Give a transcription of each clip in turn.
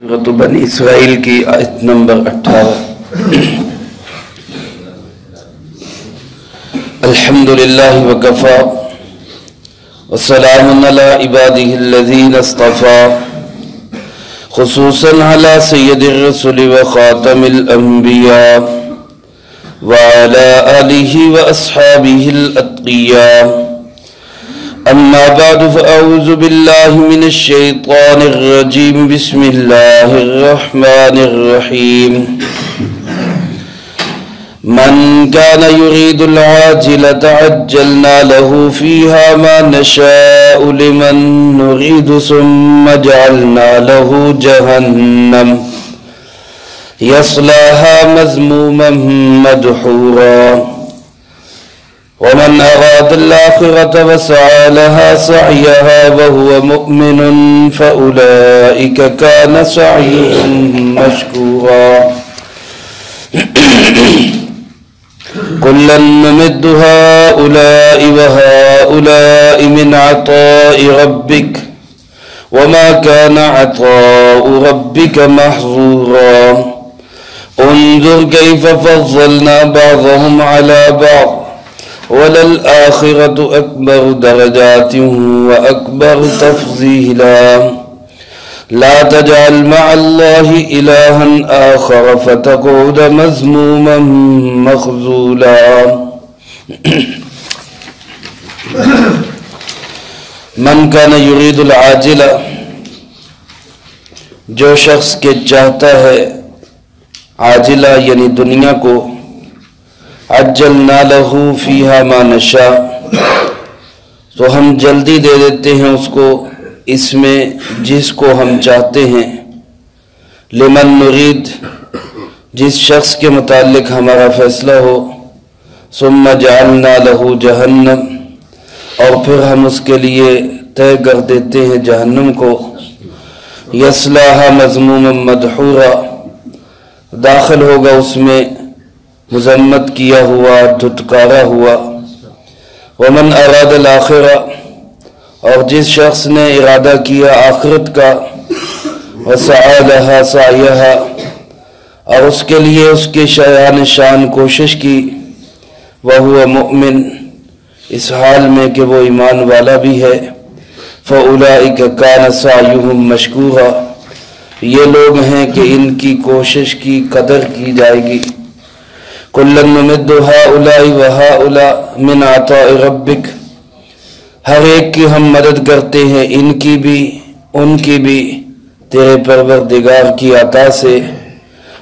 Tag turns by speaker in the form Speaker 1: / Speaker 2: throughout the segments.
Speaker 1: سورۃ بنی اسرائیل کی آیت نمبر 18۔ الحمدللہ وکفا وسلام علی عبادہ الذین اصطفا، خصوصاً علی سید الرسل وخاتم الانبیاء وعلی آلہ واصحابہ الاتقیاء۔ اما بعد فاعوذ باللہ من الشیطان الرجیم، بسم اللہ الرحمن الرحیم۔ من كان يريد العاجلة عجلنا له فيها ما نشاء لمن نريد ثم جعلنا له جهنم يصلاها مذموما مدحورا، ومن أراد الآخرة وسعى لها سعيها وهو مؤمن فأولئك كان سعيهم مشكورا، كلا نمد هؤلاء وهؤلاء من عطاء ربك وما كان عطاء ربك محظورا، انظر كيف فضلنا بعضهم على بعض وللآخرة أكبر درجات وأكبر تفضيلا، لا تجعل مع الله إلها آخر فتقعد مذموما مخذولا۔ من كان يريد العاجلة، جو شخص کے چاہتا ہے عاجلہ یعنی دنیا کو، عجلنا له فيها ما نشاء، تو ہم جلدی دے دیتے ہیں اس کو اس میں جس کو ہم چاہتے ہیں، لمن نرید، جس شخص کے متعلق ہمارا فیصلہ ہو، ثم جعلنا له جہنم، اور پھر ہم اس کے لیے طے کر دیتے ہیں جہنم کو، یصلاها مذموما مدحورا، داخل ہوگا اس میں مذمت کیا ہوا، دھتکارا ہوا، ومن اراد الآخرہ، اور جس شخص نے ارادہ کیا آخرت کا، وسعی لها سعیها، اور اس کے لیے اس کے شایان شان کوشش کی، وہو مؤمن، اس حال میں کہ وہ ایمان والا بھی ہے، فاولئک کان سعیہم مشکورا، یہ لوگ ہیں کہ ان کی کوشش کی قدر کی جائے گی۔ کلا نمد ہؤلاء وہؤلاء من عطاء ربک، ہر ایک کی ہم مدد کرتے ہیں، ان کی بھی ان کی بھی تیرے پروردگار کی عطا سے،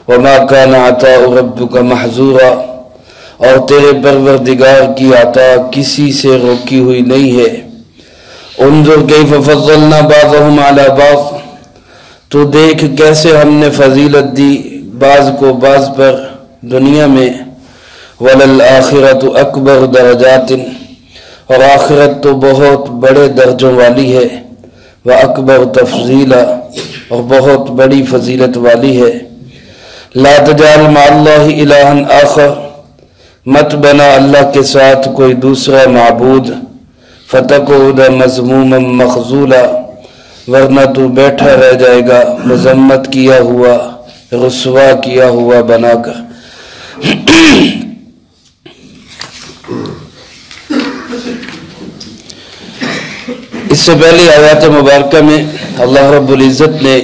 Speaker 1: وما کان عطاء ربک محظورا، اور تیرے پروردگار کی عطا کسی سے روکی ہوئی نہیں ہے۔ انظر کیف فضلنا بعضهم علی بعض، تو دیکھ کیسے ہم نے فضیلت دی بعض کو بعض پر دنیا میں، وَلَلْآخِرَةُ أَكْبَرُ دَرَجَاتٍ، اور آخرت تو بہت بڑے درجوں والی ہے، وَأَكْبَرُ تَفْضِيلًا، اور بہت بڑی فضیلت والی ہے۔ لَا تَجْعَلْ مَعَ اللَّهِ إِلَٰهًا آخَرَ، مت بنا اللہ کے ساتھ کوئی دوسرا معبود، فَتَقْعُدَ مَذْمُومًا مَخْذُولًا، ورنہ تو بیٹھا رہ جائے گا مذمت کیا ہوا، رسوا کیا ہوا بنا کر۔ اس سے پہلے آیات مبارکہ میں اللہ رب العزت نے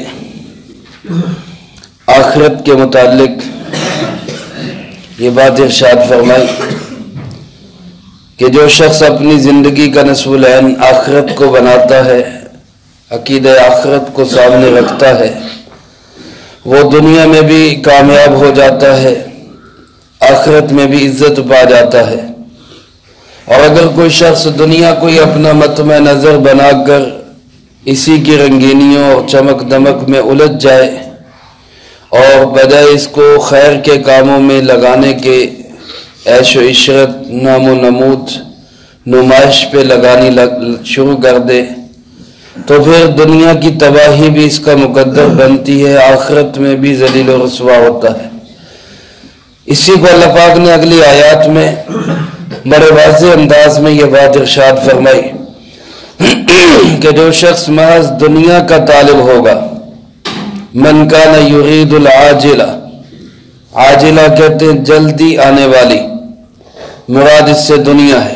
Speaker 1: آخرت کے متعلق یہ بات ارشاد فرمائی کہ جو شخص اپنی زندگی کا نصب العین آخرت کو بناتا ہے، عقیدہ آخرت کو سامنے رکھتا ہے، وہ دنیا میں بھی کامیاب ہو جاتا ہے، آخرت میں بھی عزت پا جاتا ہے۔ اور اگر کوئی شخص دنیا کو ہی اپنا مطمع نظر بنا کر اسی کی رنگینیوں اور چمک دمک میں الجھ جائے، اور بجائے اس کو خیر کے کاموں میں لگانے کے عیش و عشرت، نام و نمود، نمائش پہ لگانی شروع کر دے، تو پھر دنیا کی تباہی بھی اس کا مقدر بنتی ہے، آخرت میں بھی ذلیل و رسوا ہوتا ہے۔ اسی کو اللہ پاک نے اگلی آیات میں بڑے واضح انداز میں یہ بات ارشاد فرمائی کہ جو شخص محض دنیا کا طالب ہوگا، من کان یرید العاجلہ، عاجلہ کہتے ہیں جلدی آنے والی، مراد اس سے دنیا ہے،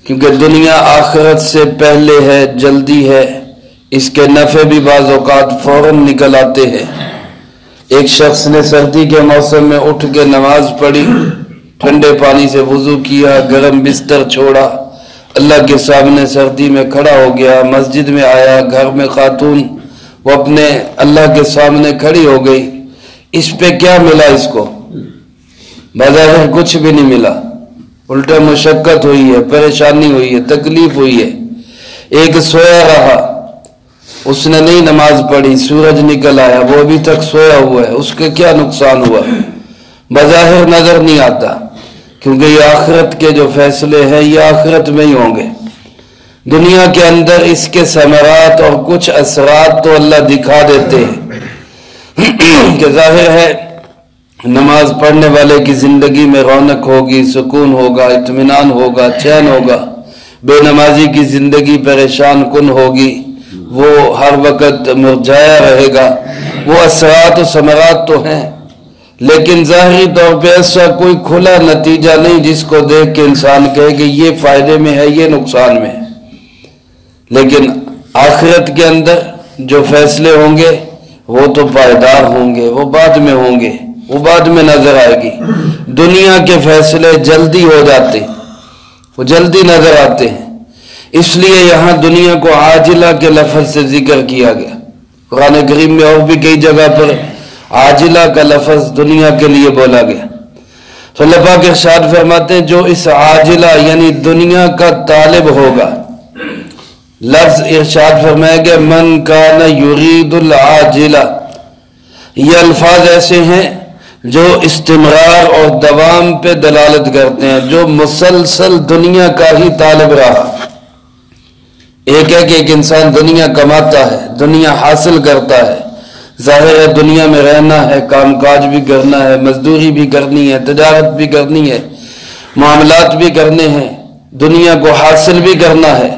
Speaker 1: کیونکہ دنیا آخرت سے پہلے ہے، جلدی ہے، اس کے نفع بھی بعض اوقات فوراً نکل آتے ہیں۔ ایک شخص نے سردی کے موسم میں اٹھ کے نماز پڑھی، ٹھنڈے پانی سے وضو کیا، گرم بستر چھوڑا، اللہ کے سامنے سردی میں کھڑا ہو گیا، مسجد میں آیا، گھر میں خاتون وہ اپنے اللہ کے سامنے کھڑی ہو گئی، اس پہ کیا ملا؟ اس کو بظاہر کچھ بھی نہیں ملا، الٹا مشقت ہوئی ہے، پریشانی ہوئی ہے، تکلیف ہوئی ہے۔ ایک سویا رہا، اس نے نہیں نماز پڑھی، سورج نکل آیا، وہ ابھی تک سویا ہوا ہے، اس کے کیا نقصان ہوا؟ بظاہر نظر نہیں آتا، کیونکہ یہ آخرت کے جو فیصلے ہیں یہ آخرت میں ہی ہوں گے۔ دنیا کے اندر اس کے ثمرات اور کچھ اثرات تو اللہ دکھا دیتے ہیں کہ ظاہر ہے نماز پڑھنے والے کی زندگی میں رونق ہوگی، سکون ہوگا، اطمینان ہوگا، چین ہوگا، بے نمازی کی زندگی پریشان کن ہوگی، وہ ہر وقت مرجھایا رہے گا۔ وہ اثرات و ثمرات تو ہیں، لیکن ظاہری طور پہ ایسا کوئی کھلا نتیجہ نہیں جس کو دیکھ کے انسان کہے کہ یہ فائدے میں ہے، یہ نقصان میں ہے۔ لیکن آخرت کے اندر جو فیصلے ہوں گے وہ تو پائیدار ہوں گے، وہ بعد میں ہوں گے، وہ بعد میں نظر آئے گی۔ دنیا کے فیصلے جلدی ہو جاتے ہیں، وہ جلدی نظر آتے ہیں، اس لیے یہاں دنیا کو عاجلہ کے لفظ سے ذکر کیا گیا۔ قرآن کریم میں اور بھی کئی جگہ پر عاجلہ کا لفظ دنیا کے لیے بولا گیا۔ تو اللہ پاک ارشاد فرماتے ہیں جو اس عاجلہ یعنی دنیا کا طالب ہوگا، لفظ ارشاد فرمایا گیا من کان یرید العاجلہ، یہ الفاظ ایسے ہیں جو استمرار اور دوام پہ دلالت کرتے ہیں، جو مسلسل دنیا کا ہی طالب رہا۔ ایک ہے کہ ایک انسان دنیا کماتا ہے، دنیا حاصل کرتا ہے، ظاہر ہے دنیا میں رہنا ہے، کام کاج بھی کرنا ہے، مزدوری بھی کرنی ہے، تجارت بھی کرنی ہے، معاملات بھی کرنے ہیں، دنیا کو حاصل بھی کرنا ہے،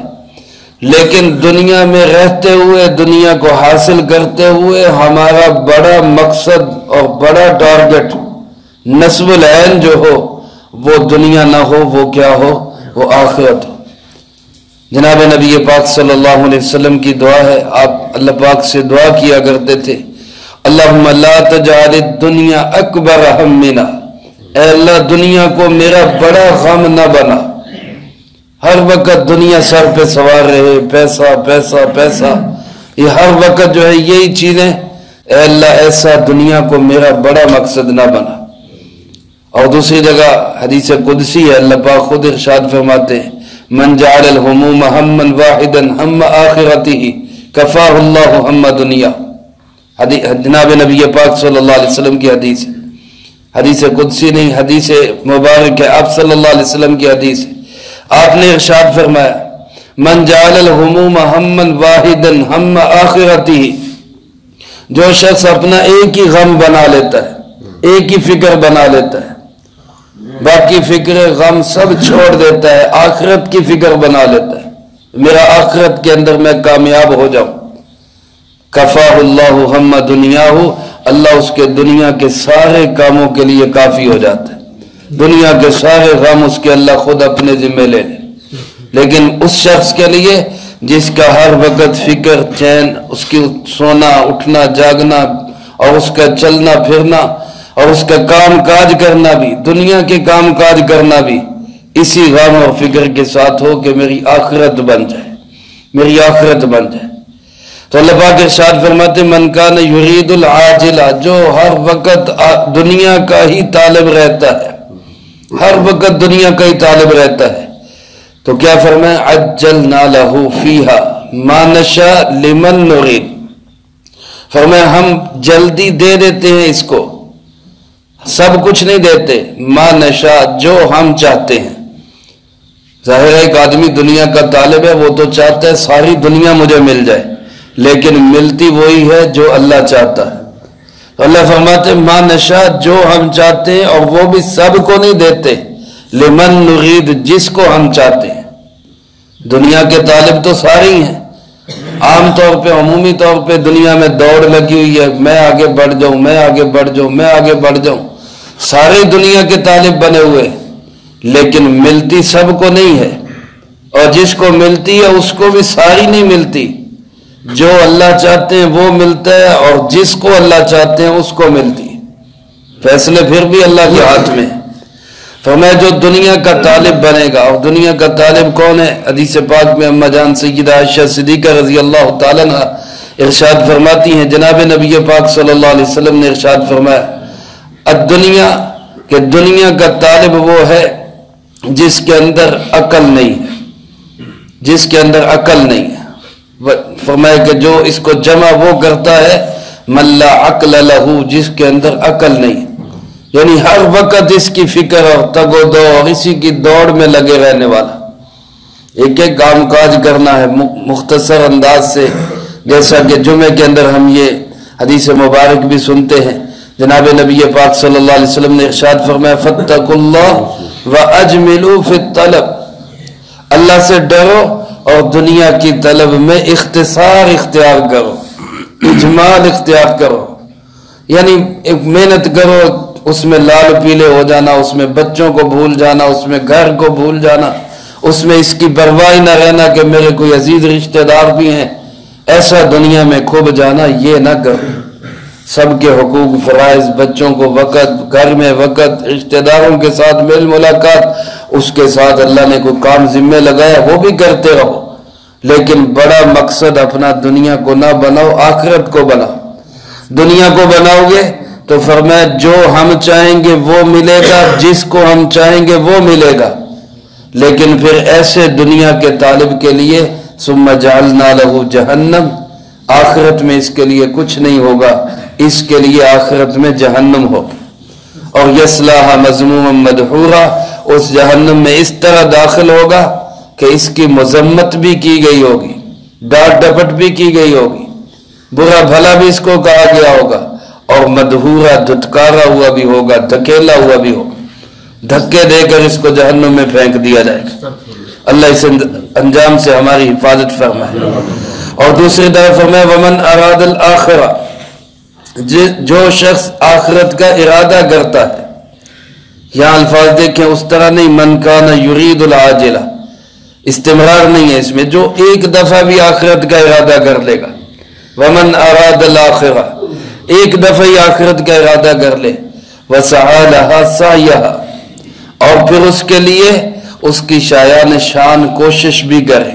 Speaker 1: لیکن دنیا میں رہتے ہوئے، دنیا کو حاصل کرتے ہوئے ہمارا بڑا مقصد اور بڑا ٹارگٹ نصب العین جو ہو وہ دنیا نہ ہو، وہ کیا ہو؟ وہ آخرت ہو۔ جناب نبی پاک صلی اللہ علیہ وسلم کی دعا ہے، آپ اللہ پاک سے دعا کیا کرتے تھے اللہم لا تجعل الدنیا اکبر ہمنا، اے اللہ دنیا کو میرا بڑا غم نہ بنا، ہر وقت دنیا سر پہ سوار رہے، پیسہ پیسہ پیسہ، یہ ہر وقت جو ہے یہی چیزیں، اے اللہ ایسا دنیا کو میرا بڑا مقصد نہ بنا۔ اور دوسری جگہ حدیث قدسی ہے، اللہ پاک خود ارشاد فرماتے ہیں من جعل الہموم ہما واحدا ہم آخرتہ کفاہ اللہ ہم دنیا، جناب نبی پاک صلی اللہ علیہ وسلم کی حدیث ہے، حدیث قدسی نہیں، حدیث مبارک ہے، آپ صلی اللہ علیہ وسلم کی حدیث ہے۔ آپ نے ارشاد فرمایا من جعل الہموم ہما واحدا ہم آخرتہ، جو شخص اپنا ایک ہی غم بنا لیتا ہے، ایک ہی فکر بنا لیتا ہے، باقی فکر غم سب چھوڑ دیتا ہے، آخرت کی فکر بنا لیتا ہے، میرا آخرت کے اندر میں کامیاب ہو جاؤں، کفاہ اللہ ہم دنیا ہو، اللہ اس کے دنیا کے سارے کاموں کے لیے کافی ہو جاتا ہے، دنیا کے سارے غم اس کے اللہ خود اپنے ذمہ لے لے۔ لیکن اس شخص کے لیے جس کا ہر وقت فکر چین، اس کی سونا اٹھنا جاگنا اور اس کا چلنا پھرنا اور اس کا کام کاج کرنا بھی، دنیا کے کام کاج کرنا بھی اسی غم اور فکر کے ساتھ ہو کہ میری آخرت بن جائے، میری آخرت بن جائے۔ تو اللہ پاک ارشاد فرماتے من کان یرید العاجلہ، جو ہر وقت دنیا کا ہی طالب رہتا ہے، ہر وقت دنیا کا ہی طالب رہتا ہے، تو کیا فرمائے عجلنا لہ فیہا ما نشاء لمن نرید، فرمائے ہم جلدی دے دیتے ہیں اس کو، سب کچھ نہیں دیتے، ما نشاء جو ہم چاہتے ہیں۔ ظاہر ہے ایک آدمی دنیا کا طالب ہے، وہ تو چاہتا ہے ساری دنیا مجھے مل جائے، لیکن ملتی وہی ہے جو اللہ چاہتا ہے۔ تو اللہ فرماتے ہیں ما نشاء جو ہم چاہتے ہیں، اور وہ بھی سب کو نہیں دیتے، لمن نرید جس کو ہم چاہتے ہیں۔ دنیا کے طالب تو سارے ہی ہیں، عام طور پہ عمومی طور پہ دنیا میں دوڑ لگی ہوئی ہے، میں آگے بڑھ جاؤں، میں آگے بڑھ جاؤں، میں آگے بڑھ جاؤں، ساری دنیا کے طالب بنے ہوئے، لیکن ملتی سب کو نہیں ہے، اور جس کو ملتی ہے اس کو بھی ساری نہیں ملتی۔ جو اللہ چاہتے ہیں وہ ملتا ہے، اور جس کو اللہ چاہتے ہیں اس کو ملتی ہے، فیصلے پھر بھی اللہ کے ہاتھ میں۔ فرمایا جو دنیا کا طالب بنے گا، اور دنیا کا طالب کون ہے؟ حدیث پاک میں اما جان سیدہ عائشہ صدیقہ رضی اللہ تعالیٰ عنہ ارشاد فرماتی ہیں، جناب نبی پاک صلی اللہ علیہ وسلم نے ارشاد فرمایا الدنیا، کہ دنیا کا طالب وہ ہے جس کے اندر عقل نہیں ہے، جس کے اندر عقل نہیں ہے۔ فرمایا کہ جو اس کو جمع وہ کرتا ہے من لا عقل لہو، جس کے اندر عقل نہیں، یعنی ہر وقت اس کی فکر اور تگ و دو اور اسی کی دوڑ میں لگے رہنے والا، ایک ایک کام کاج کرنا ہے مختصر انداز سے، جیسا کہ جمعے کے اندر ہم یہ حدیث مبارک بھی سنتے ہیں، جناب نبی پاک صلی اللہ علیہ وسلم نے ارشاد فرمایا فاتقوا اللہ واجملوا فی الطلب، اللہ سے ڈرو اور دنیا کی طلب میں اختصار اختیار کرو، اجمال اختیار کرو، یعنی ایک محنت کرو، اس میں لال پیلے ہو جانا، اس میں بچوں کو بھول جانا، اس میں گھر کو بھول جانا، اس میں اس کی پرواہ نہ رہنا کہ میرے کوئی عزیز رشتہ دار بھی ہیں، ایسا دنیا میں کھوب جانا یہ نہ کرو۔ سب کے حقوق فرائض، بچوں کو وقت، گھر میں وقت، رشتہ داروں کے ساتھ میل ملاقات، اس کے ساتھ اللہ نے کوئی کام ذمہ لگایا وہ بھی کرتے رہو، لیکن بڑا مقصد اپنا دنیا کو نہ بناؤ، آخرت کو بناؤ۔ دنیا کو بناؤ گے تو فرمایا جو ہم چاہیں گے وہ ملے گا، جس کو ہم چاہیں گے وہ ملے گا، لیکن پھر ایسے دنیا کے طالب کے لیے ثم جعلنا لہ جہنم، آخرت میں اس کے لیے کچھ نہیں ہوگا، اس کے لیے آخرت میں جہنم ہوگی، اور یصلاھا مذموما مدحورا، اس جہنم میں اس طرح داخل ہوگا کہ اس کی مذمت بھی کی گئی ہوگی، ڈانٹ ڈپٹ بھی کی گئی ہوگی، برا بھلا بھی اس کو کہا گیا ہوگا، اور مدحورا دھتکارا ہوا بھی ہوگا، دھکیلا ہوا بھی ہوگا، دھکے دے کر اس کو جہنم میں پھینک دیا جائے گا۔ اللہ اس انجام سے ہماری حفاظت فرمائے۔ اور دوسری طرف فرمائے ومن اراد الآخرہ، جو شخص آخرت کا ارادہ کرتا ہے، یہاں الفاظ دیکھیں اس طرح نہیں من کان یرید العاجلہ، استمرار نہیں ہے اس میں، جو ایک دفعہ بھی آخرت کا ارادہ کر لے گا، ومن اراد الآخرہ، ایک دفعہ ہی آخرت کا ارادہ کر لے، وسعی لہا سعیہا، اور پھر اس کے لیے اس کی شایان شان کوشش بھی کرے،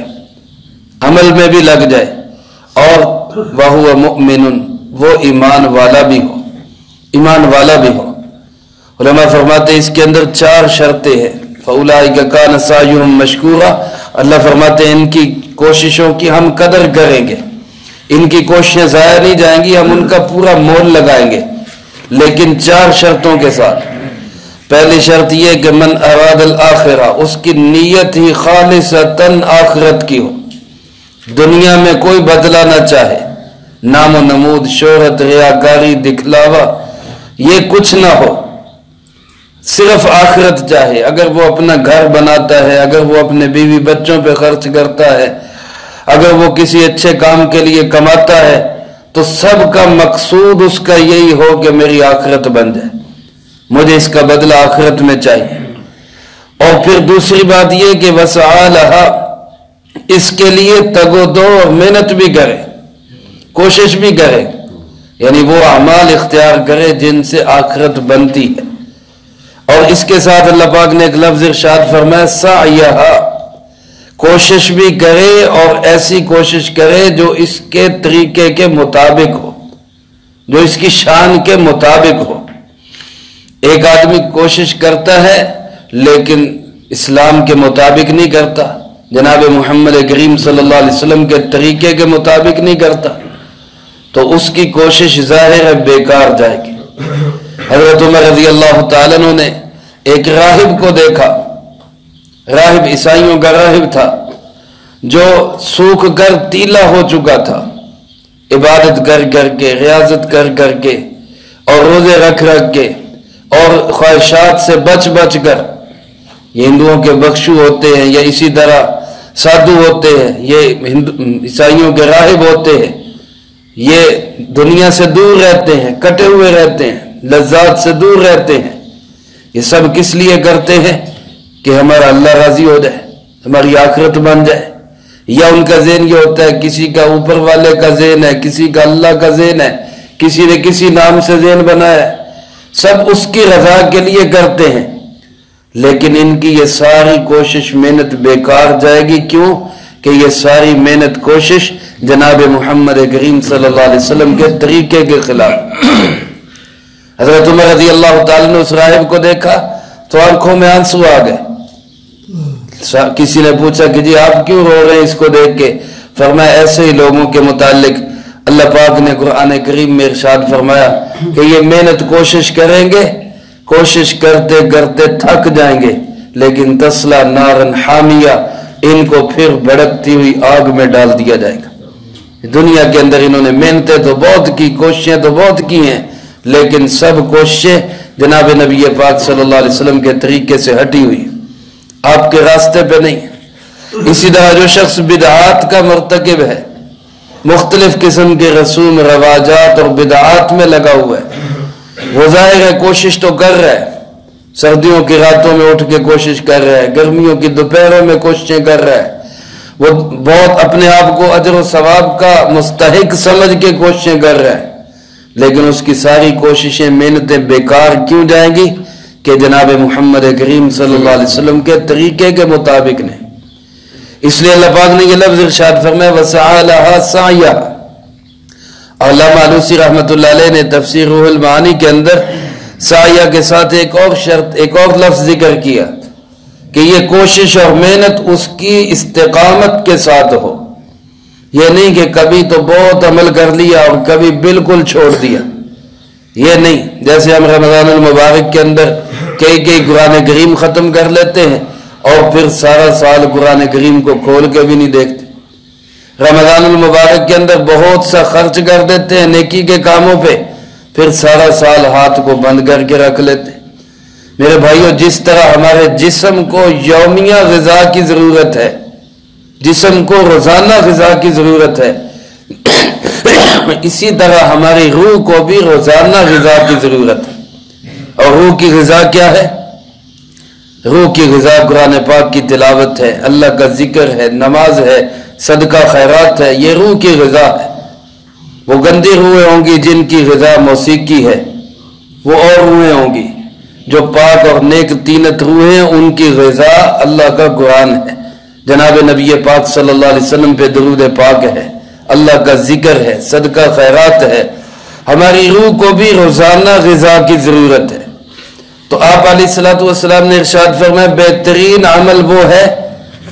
Speaker 1: عمل میں بھی لگ جائے، اور وَهُوَ مُؤْمِنٌ، وہ ایمان والا بھی ہو، ایمان والا بھی ہو۔ علماء فرماتے ہیں اس کے اندر 4 شرطیں ہیں، فَأُولَٰئِكَ كَانَ سَعْيُهُمْ مَشْكُورًا، اللہ فرماتے ہیں ان کی کوششوں کی ہم قدر کریں گے، ان کی کوششیں ضائع نہیں جائیں گی، ہم ان کا پورا مول لگائیں گے، لیکن 4 شرطوں کے ساتھ۔ پہلی شرط یہ کہ من اراد الآخرہ، اس کی نیت ہی خالصتاً آخرت کی ہو، دنیا میں کوئی بدلہ نہ چاہے، نام و نمود، شہرت، ریاکاری، دکھلاوا، یہ کچھ نہ ہو، صرف آخرت چاہے۔ اگر وہ اپنا گھر بناتا ہے، اگر وہ اپنے بیوی بچوں پہ خرچ کرتا ہے، اگر وہ کسی اچھے کام کے لیے کماتا ہے، تو سب کا مقصود اس کا یہی ہو کہ میری آخرت بن جائے، مجھے اس کا بدلہ آخرت میں چاہیے۔ اور پھر دوسری بات یہ کہ وسعی لہا، اس کے لیے تگ و دو اور محنت بھی کرے، کوشش بھی کرے، یعنی وہ اعمال اختیار کرے جن سے آخرت بنتی ہے۔ اور اس کے ساتھ اللہ پاک نے ایک لفظ ارشاد فرمایا سعیہا، کوشش بھی کرے، اور ایسی کوشش کرے جو اس کے طریقے کے مطابق ہو، جو اس کی شان کے مطابق ہو۔ ایک آدمی کوشش کرتا ہے لیکن اسلام کے مطابق نہیں کرتا، جناب محمد کریم صلی اللہ علیہ وسلم کے طریقے کے مطابق نہیں کرتا، تو اس کی کوشش ظاہر ہے بیکار جائے گی۔ حضرت عمر رضی اللہ تعالیٰ عنہ نے ایک راہب کو دیکھا، راہب عیسائیوں کا راہب تھا، جو سوکھ کر تیلا ہو چکا تھا، عبادت کر کر کے، ریاضت کر کر کے، اور روزے رکھ رکھ کے، اور خواہشات سے بچ بچ کر، یہ ہندوؤں کے بخشو ہوتے ہیں، یا اسی طرح سادھو ہوتے ہیں، یہ عیسائیوں کے راہب ہوتے ہیں، یہ دنیا سے دور رہتے ہیں، کٹے ہوئے رہتے ہیں، لذات سے دور رہتے ہیں. یہ سب کس لیے کرتے ہیں؟ کہ ہمارا اللہ راضی ہو جائے، ہماری آخرت بن جائے. یا ان کا ذہن یہ ہوتا ہے کسی کا اوپر والے کا ذہن ہے، کسی کا اللہ کا ذہن ہے، کسی نے کسی نام سے ذہن بنایا ہے، سب اس کی رضا کے لیے کرتے ہیں. لیکن ان کی یہ ساری کوشش محنت بیکار جائے گی. کیوں؟ کہ یہ ساری محنت کوشش جناب محمد کریم صلی اللہ علیہ وسلم کے طریقے کے خلاف. حضرت عمر رضی اللہ تعالیٰ نے اس راہب کو دیکھا تو آنکھوں میں آنسو آ گئے. کسی نے پوچھا کہ جی آپ کیوں رو رہے ہیں اس کو دیکھ کے؟ فرمایا ایسے ہی لوگوں کے متعلق اللہ پاک نے قرآن کریم میں ارشاد فرمایا کہ یہ محنت کوشش کریں گے، کوشش کرتے کرتے تھک جائیں گے، لیکن تسلا نارن حامیہ، ان کو پھر بھڑکتی ہوئی آگ میں ڈال دیا جائے گا. دنیا کے اندر انہوں نے محنتیں تو بہت کی، کوششیں تو بہت کی ہیں، لیکن سب کوششیں جناب نبی پاک صلی اللہ علیہ وسلم کے طریقے سے ہٹی ہوئی، آپ کے راستے پہ نہیں. اسی طرح جو شخص بدعات کا مرتکب ہے، مختلف قسم کے رسوم رواجات اور بدعات میں لگا ہوا ہے، وہ ظاہر ہے کوشش تو کر رہا ہے، سردیوں کی راتوں میں اٹھ کے کوشش کر رہا ہے، گرمیوں کی دوپہروں میں کوششیں کر رہا ہے، وہ بہت اپنے آپ کو اجر و ثواب کا مستحق سمجھ کے کوششیں کر رہا ہے، لیکن اس کی ساری کوششیں محنتیں بیکار کیوں جائیں گی؟ کہ جناب محمد کریم صلی اللہ علیہ وسلم کے طریقے کے مطابق نہیں. اس لیے اللہ پاک نے یہ لفظ ارشاد فرمایا وَسَعَى لَهَا سَعْيَا. علامہ علوسی رحمۃ اللہ علیہ نے تفسیر روح المعانی کے اندر سعیہ کے ساتھ ایک اور شرط، ایک اور لفظ ذکر کیا کہ یہ کوشش اور محنت اس کی استقامت کے ساتھ ہو. یہ نہیں کہ کبھی تو بہت عمل کر لیا اور کبھی بالکل چھوڑ دیا، یہ نہیں. جیسے ہم رمضان المبارک کے اندر کئی قرآن کریم ختم کر لیتے ہیں اور پھر سارا سال قرآن کریم کو کھول کے بھی نہیں دیکھتے. رمضان المبارک کے اندر بہت سا خرچ کر دیتے ہیں نیکی کے کاموں پہ، پھر سارا سال ہاتھ کو بند کر کے رکھ لیتے. میرے بھائیوں، جس طرح ہمارے جسم کو یومیہ غذا کی ضرورت ہے، جسم کو روزانہ غذا کی ضرورت ہے، اسی طرح ہماری روح کو بھی روزانہ غذا کی ضرورت ہے. اور روح کی غذا کیا ہے؟ روح کی غذا قرآن پاک کی تلاوت ہے، اللہ کا ذکر ہے، نماز ہے، صدقہ خیرات ہے. یہ روح کی غذا ہے. وہ گندی روحیں ہوں گی جن کی غذا موسیقی ہے، وہ اور روحیں ہوں گی جو پاک اور نیک تینت روحیں، ان کی غذا اللہ کا قرآن ہے، جناب نبی پاک صلی اللہ علیہ وسلم پہ درود پاک ہے، اللہ کا ذکر ہے، صدقہ خیرات ہے. ہماری روح کو بھی روزانہ غذا کی ضرورت ہے. تو آپ علیہ الصلوۃ والسلام نے ارشاد فرمایا بہترین عمل وہ ہے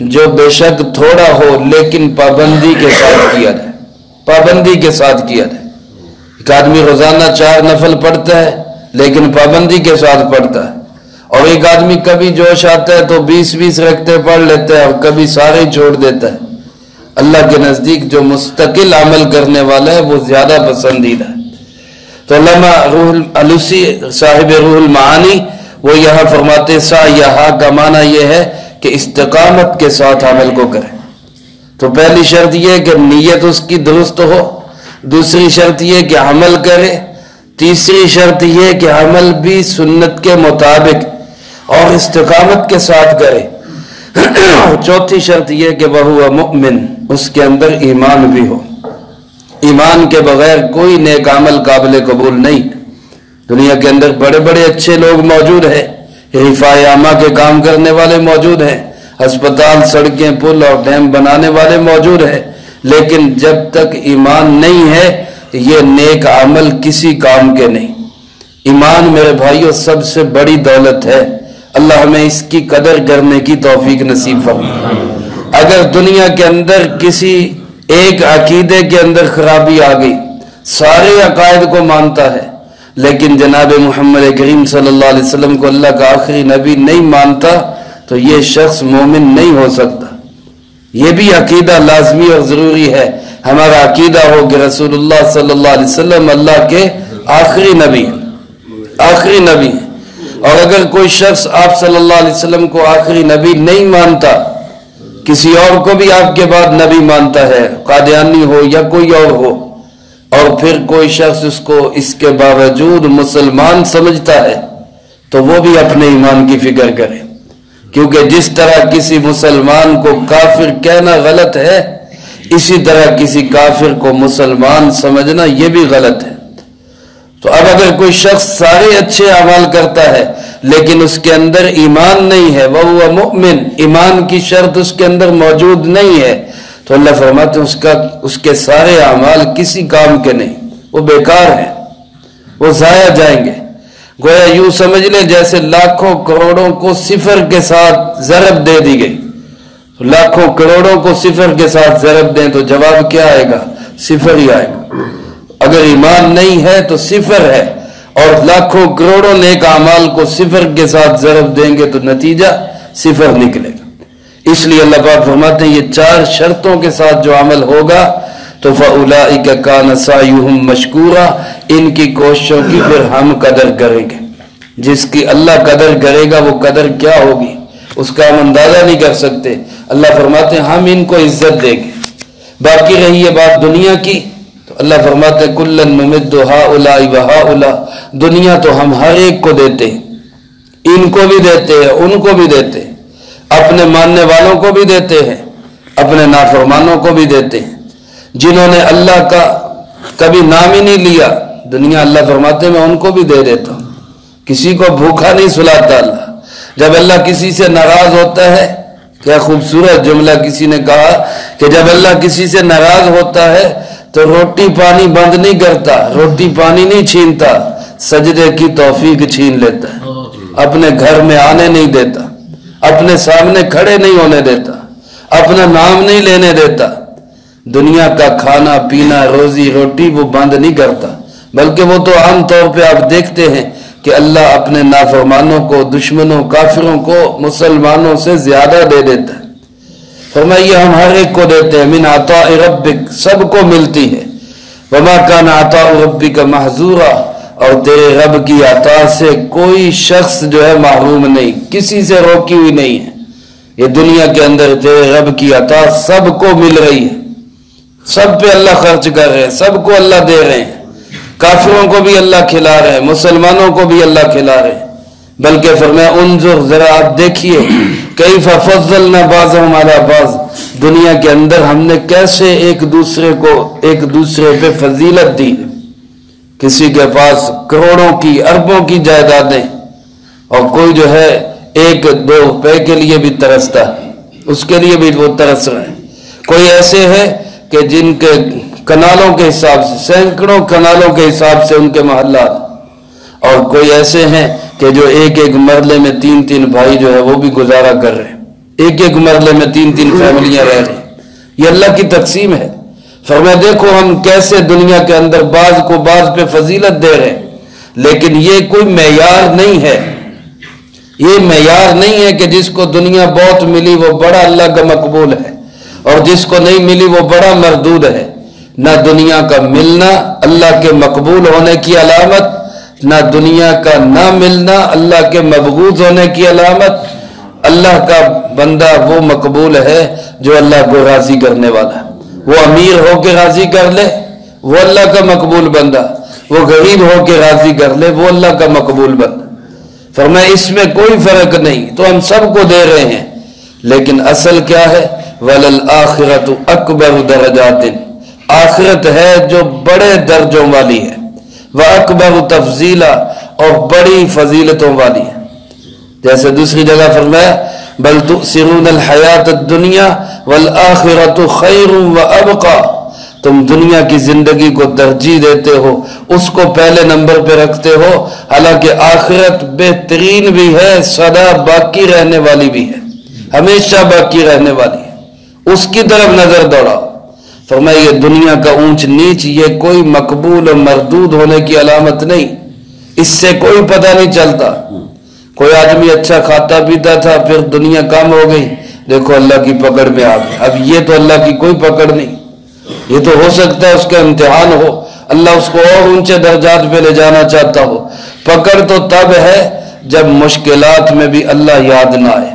Speaker 1: جو بے شک تھوڑا ہو لیکن پابندی کے ساتھ کیا جائے، پابندی کے ساتھ کیا جائے. ایک آدمی روزانہ 4 نفل پڑھتا ہے لیکن پابندی کے ساتھ پڑھتا ہے، اور ایک آدمی کبھی جوش آتا ہے تو 20 رکھتے پڑھ لیتا ہے اور کبھی سارے ہی چھوڑ دیتا ہے. اللہ کے نزدیک جو مستقل عمل کرنے والا ہے وہ زیادہ پسندیدہ ہے. تو علامہ علوسی صاحب روح المعانی وہ یہاں فرماتے سعیہا کا معنی یہ ہے کہ استقامت کے ساتھ عمل کو کرے. تو پہلی شرط یہ کہ نیت اس کی درست ہو، دوسری شرط یہ کہ عمل کرے، تیسری شرط یہ کہ عمل بھی سنت کے مطابق اور استقامت کے ساتھ کرے، اور چوتھی شرط یہ کہ وہو مؤمن، اس کے اندر ایمان بھی ہو. ایمان کے بغیر کوئی نیک عمل قابل قبول نہیں. دنیا کے اندر بڑے بڑے اچھے لوگ موجود ہیں، رفاع عامہ کے کام کرنے والے موجود ہیں، ہسپتال، سڑکیں، پل اور ڈیم بنانے والے موجود ہیں، لیکن جب تک ایمان نہیں ہے یہ نیک عمل کسی کام کے نہیں. ایمان میرے بھائیوں سب سے بڑی دولت ہے. اللہ ہمیں اس کی قدر کرنے کی توفیق نصیب فرمائے. اگر دنیا کے اندر کسی ایک عقیدے کے اندر خرابی آ گئی، سارے عقائد کو مانتا ہے لیکن جناب محمد کریم صلی اللہ علیہ وسلم کو اللہ کا آخری نبی نہیں مانتا، تو یہ شخص مومن نہیں ہو سکتا. یہ بھی عقیدہ لازمی اور ضروری ہے. ہمارا عقیدہ ہو کہ رسول اللہ صلی اللہ علیہ وسلم اللہ کے آخری نبی، آخری نبی. اور اگر کوئی شخص آپ صلی اللہ علیہ وسلم کو آخری نبی نہیں مانتا کسی اور کو بھی آپ کے بعد نبی مانتا ہے، قادیانی ہو یا کوئی اور ہو، اور پھر کوئی شخص اس کو اس کے باوجود مسلمان سمجھتا ہے، تو وہ بھی اپنے ایمان کی فکر کرے، کیونکہ جس طرح کسی مسلمان کو کافر کہنا غلط ہے، اسی طرح کسی کافر کو مسلمان سمجھنا یہ بھی غلط ہے۔ تو اب اگر کوئی شخص سارے اچھے اعمال کرتا ہے لیکن اس کے اندر ایمان نہیں ہے، وَهُوَ مُؤْمِن، ایمان کی شرط اس کے اندر موجود نہیں ہے، تو اللہ فرماتے ہیں اس کے سارے اعمال کسی کام کے نہیں، وہ بیکار ہیں، وہ ضائع جائیں گے۔ گویا یوں سمجھ لیں جیسے لاکھوں کروڑوں کو صفر کے ساتھ ضرب دے دی گئی، لاکھوں کروڑوں کو صفر کے ساتھ ضرب دیں تو جواب کیا آئے گا؟ صفر ہی آئے گا۔ اگر ایمان نہیں ہے تو صفر ہے، اور لاکھوں کروڑوں نیک اعمال کو صفر کے ساتھ ضرب دیں گے تو نتیجہ صفر نکلے گا۔ اس لیے اللہ پاک فرماتے ہیں یہ چار شرطوں کے ساتھ جو عمل ہوگا تو فَأُولَئِكَ كَانَ سَعْيُهُمْ مَشْكُورًا، ان کی کوششوں کی پھر ہم قدر کریں گے۔ جس کی اللہ قدر کرے گا وہ قدر کیا ہوگی اس کا ہم اندازہ نہیں کر سکتے۔ اللہ فرماتے ہیں ہم ان کو عزت دیں گے۔ باقی رہی یہ بات دنیا کی، تو اللہ فرماتے ہیں کُلًّا نُمِدُّ هَؤُلَاءِ وَهَؤُلَاءِ، دنیا تو ہم ہر ایک کو دیتے ہیں، ان کو بھی دیتے ہیں، ان کو بھی دیتے ہیں، اپنے ماننے والوں کو بھی دیتے ہیں، اپنے نافرمانوں کو بھی دیتے ہیں۔ جنہوں نے اللہ کا کبھی نام ہی نہیں لیا، دنیا اللہ فرماتے ہیں میں ان کو بھی دے دیتا ہوں۔ کسی کو بھوکا نہیں سلاتا اللہ۔ جب اللہ کسی سے ناراض ہوتا ہے، کیا خوبصورت جملہ کسی نے کہا کہ جب اللہ کسی سے ناراض ہوتا ہے تو روٹی پانی بند نہیں کرتا، روٹی پانی نہیں چھینتا، سجدے کی توفیق چھین لیتا ہے، اپنے گھر میں آنے نہیں دیتا، اپنے سامنے کھڑے نہیں ہونے دیتا، اپنا نام نہیں لینے دیتا، دنیا کا کھانا پینا روزی روٹی وہ بند نہیں کرتا، بلکہ وہ تو عام طور پہ آپ دیکھتے ہیں کہ اللہ اپنے نافرمانوں کو، دشمنوں، کافروں کو مسلمانوں سے زیادہ دے دیتا ہے۔ فرمائیے ہم ہر ایک کو دیتے ہیں، من عطاء ربک، سب کو ملتی ہے، وما کان عطاء ربک محظورا، اور تیرے رب کی عطا سے کوئی شخص جو ہے محروم نہیں، کسی سے روکی ہوئی نہیں ہے۔ یہ دنیا کے اندر تیرے رب کی عطا سب کو مل رہی ہے، سب پہ اللہ خرچ کر رہے ہیں، سب کو اللہ دے رہے ہیں، کافروں کو بھی اللہ کھلا رہے ہیں، مسلمانوں کو بھی اللہ کھلا رہے ہیں۔ بلکہ فرمایا انظر، ذرا آپ دیکھیے کیف فضلنا بعضهم علی بعض، دنیا کے اندر ہم نے کیسے ایک دوسرے پہ فضیلت دی۔ کسی کے پاس کروڑوں کی اربوں کی جائیدادیں، اور کوئی جو ہے ایک دو روپے کے لیے بھی ترستا ہے، اس کے لیے بھی وہ ترس رہے ہیں۔ کوئی ایسے ہے کہ جن کے کنالوں کے حساب سے، سینکڑوں کنالوں کے حساب سے ان کے محلات، اور کوئی ایسے ہیں کہ جو ایک ایک مرلے میں تین تین بھائی جو ہے وہ بھی گزارا کر رہے ہیں، ایک ایک مرلے میں تین تین فیملیاں رہ رہی ہیں۔ یہ اللہ کی تقسیم ہے۔ فرمایا دیکھو ہم کیسے دنیا کے اندر بعض کو بعض پہ فضیلت دے رہے ہیں، لیکن یہ کوئی معیار نہیں ہے، یہ معیار نہیں ہے کہ جس کو دنیا بہت ملی وہ بڑا اللہ کا مقبول ہے، اور جس کو نہیں ملی وہ بڑا مردود ہے۔ نہ دنیا کا ملنا اللہ کے مقبول ہونے کی علامت، نہ دنیا کا نہ ملنا اللہ کے مبغوض ہونے کی علامت۔ اللہ کا بندہ وہ مقبول ہے جو اللہ کو راضی کرنے والا ہے۔ وہ امیر ہو کے راضی کر لے وہ اللہ کا مقبول بندہ، وہ غریب ہو کے راضی کر لے وہ اللہ کا مقبول بندہ۔ فرمایا اس میں کوئی فرق نہیں، تو ہم سب کو دے رہے ہیں، لیکن اصل کیا ہے؟ وَلَلْآخِرَةُ أَكْبَرُ دَرَجَاتٍ، آخرت ہے جو بڑے درجوں والی ہے، وَأَكْبَرُ تَفْضِيلًا، اور بڑی فضیلتوں والی ہے۔ جیسے دوسری جگہ فرمایا بل تؤثرون الحیات الدنیا والآخرۃ خیر وابقیٰ، تم دنیا کی زندگی کو ترجیح دیتے ہو، اس کو پہلے نمبر پہ رکھتے ہو، حالانکہ آخرت بہترین بھی ہے، سدا باقی رہنے والی بھی ہے، ہمیشہ باقی رہنے والی ہے، اس کی طرف نظر دوڑاؤ۔ فرمایا یہ دنیا کا اونچ نیچ یہ کوئی مقبول اور مردود ہونے کی علامت نہیں، اس سے کوئی پتہ نہیں چلتا۔ کوئی آدمی اچھا کھاتا پیتا تھا، پھر دنیا کم ہو گئی، دیکھو اللہ کی پکڑ میں آ گیا۔ اب یہ تو اللہ کی کوئی پکڑ نہیں، یہ تو ہو سکتا ہے اس کا امتحان ہو، اللہ اس کو اور اونچے درجات پہ لے جانا چاہتا ہو۔ پکڑ تو تب ہے جب مشکلات میں بھی اللہ یاد نہ آئے،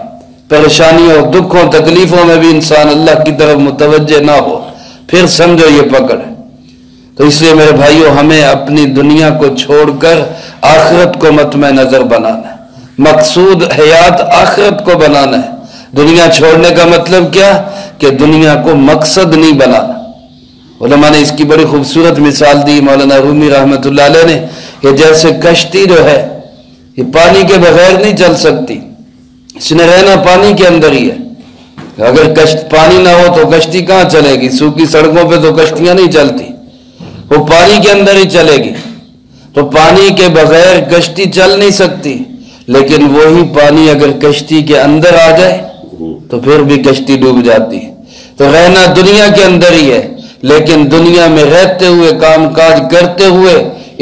Speaker 1: پریشانیوں دکھوں تکلیفوں میں بھی انسان اللہ کی طرف متوجہ نہ ہو پھر سمجھو یہ پکڑ ہے۔ تو اس لیے میرے بھائیوں ہمیں اپنی دنیا کو چھوڑ کر آخرت کو مطمع نظر بنانا ہے۔ مقصود حیات آخرت کو بنانا ہے۔ دنیا چھوڑنے کا مطلب کیا کہ دنیا کو مقصد نہیں بنانا۔ علماء نے اس کی بڑی خوبصورت مثال دی، مولانا رومی رحمۃ اللہ علیہ نے، کہ جیسے کشتی جو ہے یہ پانی کے بغیر نہیں چل سکتی، اس نے رہنا پانی کے اندر ہی ہے۔ اگر پانی نہ ہو تو کشتی کہاں چلے گی؟ سوکھی سڑکوں پہ تو کشتیاں نہیں چلتی، وہ پانی کے اندر ہی چلے گی۔ تو پانی کے بغیر کشتی چل نہیں سکتی، لیکن وہی پانی اگر کشتی کے اندر آ جائے تو پھر بھی کشتی ڈوب جاتی ہے۔ تو رہنا دنیا کے اندر ہی ہے، لیکن دنیا میں رہتے ہوئے کام کاج کرتے ہوئے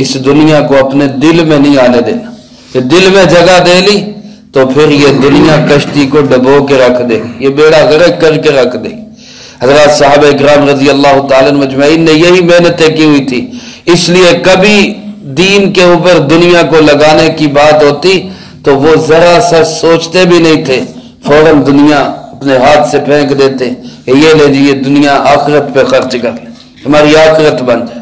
Speaker 1: اس دنیا کو اپنے دل میں نہیں آنے دینا۔ کہ دل میں جگہ دے لی تو پھر یہ دنیا کشتی کو ڈبو کے رکھ دے گی، یہ بیڑا غرق کر کے رکھ دے گی۔ حضرات صحابہ اکرام رضی اللہ تعالیٰ مجمعین نے یہی محنتیں کی ہوئی تھی، اس لیے کبھی دین کے اوپر دنیا کو لگانے کی بات ہوتی تو وہ ذرا سا سوچتے بھی نہیں تھے، فوراً دنیا اپنے ہاتھ سے پھینک دیتے کہ یہ لے جی، یہ دنیا آخرت پہ خرچ کر لیں، ہماری آخرت بن جائے۔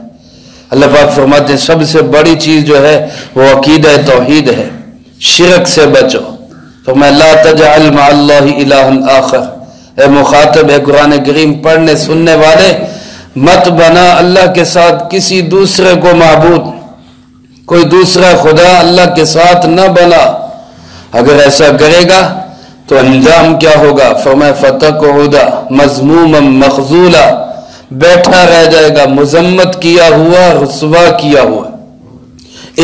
Speaker 1: اللہ پاک فرماتے ہیں سب سے بڑی چیز جو ہے وہ عقیدہ توحید ہے، شرک سے بچو۔ فرمایا لا تجعل مع اللہ الہ آخر، اے مخاطب ہے قرآن کریم پڑھنے سننے والے، مت بنا اللہ کے ساتھ کسی دوسرے کو معبود، کوئی دوسرا خدا اللہ کے ساتھ نہ بنا۔ اگر ایسا کرے گا تو انجام کیا ہوگا؟ فرمایا فَتَقْعُدَ مَذْمُومًا مَخْذُولًا، بیٹھا رہ جائے گا مذمت کیا ہوا، رسوا کیا ہوا۔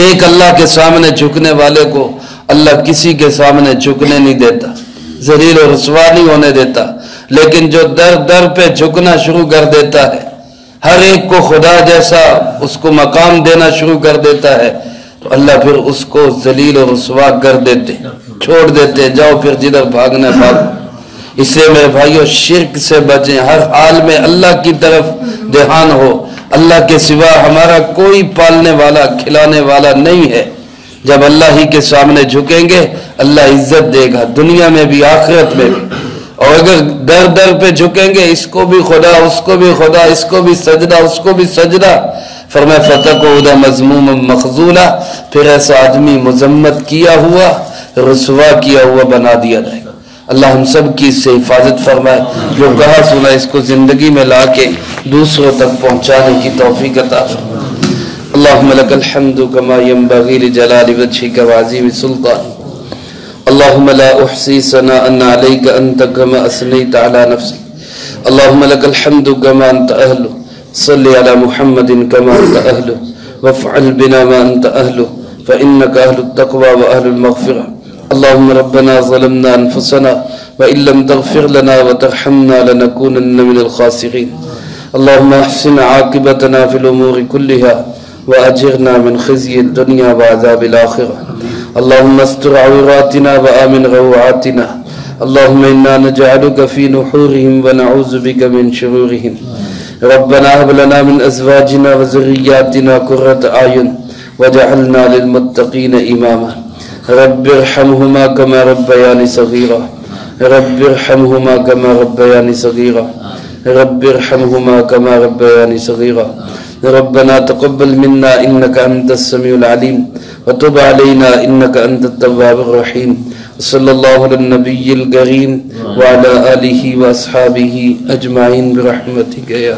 Speaker 1: ایک اللہ کے سامنے جھکنے والے کو اللہ کسی کے سامنے جھکنے نہیں دیتا، ذلیل و رسوا نہیں ہونے دیتا، لیکن جو در در پہ جھکنا شروع کر دیتا ہے، ہر ایک کو خدا جیسا اس کو مقام دینا شروع کر دیتا ہے، تو اللہ پھر اس کو ذلیل و رسوا کر دیتے، چھوڑ دیتے، جاؤ پھر جدھر بھاگنا بھاگو۔ اس لیے میرے بھائیوں شرک سے بچیں، ہر حال میں اللہ کی طرف دھیان ہو۔ اللہ کے سوا ہمارا کوئی پالنے والا کھلانے والا نہیں ہے۔ جب اللہ ہی کے سامنے جھکیں گے اللہ عزت دے گا، دنیا میں بھی آخرت میں بھی۔ اور اگر در در پہ جھکیں گے، اس کو بھی خدا، اس کو بھی خدا، اس کو بھی سجدہ، اس کو بھی سجدہ، فرمایا فَتَقْعُدَ مَذْمُومًا مَخْذُولًا، پھر ایسا آدمی مذمت کیا ہوا، رسوا کیا ہوا بنا دیا جائے گا۔ اللہ ہم سب کی اس سے حفاظت فرمائے، جو کہا سنا اس کو زندگی میں لا کے دوسروں تک پہنچانے کی توفیق عطا فرمائے۔ اللہم لک الحمد کما ینبغی لجلال وجہک وعظیم سلطانک، اللہم لا احصی ثناء علیک انت کما اثنیت علی نفسک، اللہم لک الحمد کما انت اہلہ، صلی علی محمد کما انت اہلہ، وافعل بنا ما انت اہلہ، فإنک اہل التقوی واہل المغفرہ۔ اللہم ربنا ظلمنا انفسنا وإن لم تغفر لنا وترحمنا لنکونن من الخاسرین، اللہم احسن عاقبتنا فی الامور كلها وأجرنا من خزي الدنيا وعذاب الآخرة، اللهم استر عوراتنا وآمن روعاتنا، اللهم إنا نجعلك في نحورهم ونعوذ بك من شرورهم، ربنا هب لنا من أزواجنا وذرياتنا قرة أعين واجعلنا للمتقين إماما، رب ارحمهما كما ربياني صغيرا، رب ارحمهما كما ربياني صغيرا، رب ارحمهما كما ربياني صغيرا، ربنا تقبل منا إنك أنت السميع العليم وتب علينا إنك أنت التواب الرحيم، صلى الله على النبي الكريم وعلى آله وأصحابه أجمعين برحمتك يا